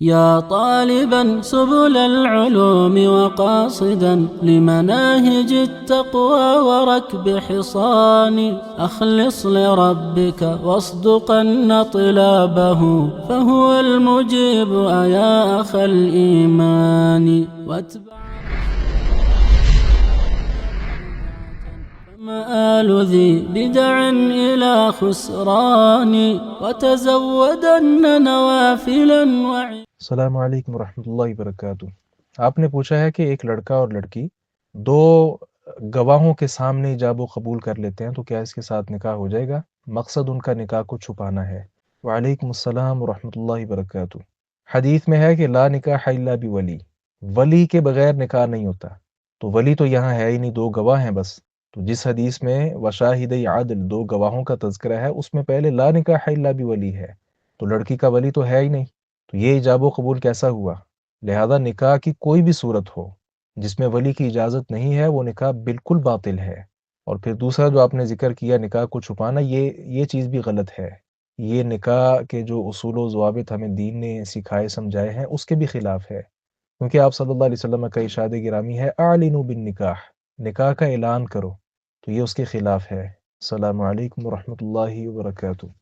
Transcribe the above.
या तालिबन सुबुल अलउलूम वक़ासिदन लिमनाहिज अत्तक़वा वरक्ब हिसानी अख़लिस लिरब्बिका वस्दुक़न्न तिलाबहु फ़हुवल मुजीब या अख़ल ईमानी मआल ذي بدع إلى خسران وتزودن نوافلا अस्सलामु अलैकुम रहमतुल्लाहि वबरकातुहू। आपने पूछा है कि एक लड़का और लड़की दो गवाहों के सामने इजाब कबूल कर लेते हैं तो क्या इसके साथ निकाह हो जाएगा? मकसद उनका निकाह को छुपाना है। वालेकुम अस्सलाम रहमतुल्लाहि वबरकातुहू। हदीस में है कि ला निकाह इल्ला बिवली, वली के बगैर निकाह नहीं होता। तो वली तो यहाँ है ही नहीं, दो गवाह हैं बस। तो जिस हदीस में वशाहिदै आदल, दो गवाहों का तज़किरा है, उसमें पहले ला निकाह इल्ला बिवली है, तो लड़की का वली तो है ही नहीं, तो ये इजाब कबूल कैसा हुआ? लिहाजा निकाह की कोई भी सूरत हो जिसमें वली की इजाज़त नहीं है, वो निकाह बिल्कुल बातिल है। और फिर दूसरा जो आपने ज़िक्र किया निकाह को छुपाना, ये चीज़ भी गलत है। ये निकाह के जो उसूल व ज़वाबित हमें दीन ने सिखाए समझाए हैं, उसके भी खिलाफ है। क्योंकि आप सल्लल्लाहु अलैहि वसल्लम का इरशाद गिरामी है, आलिनू बिन निकाह, निकाह का ऐलान करो, तो ये उसके खिलाफ है। अस्सलामु अलैकुम व रहमतुल्लाहि व बरकातुहू।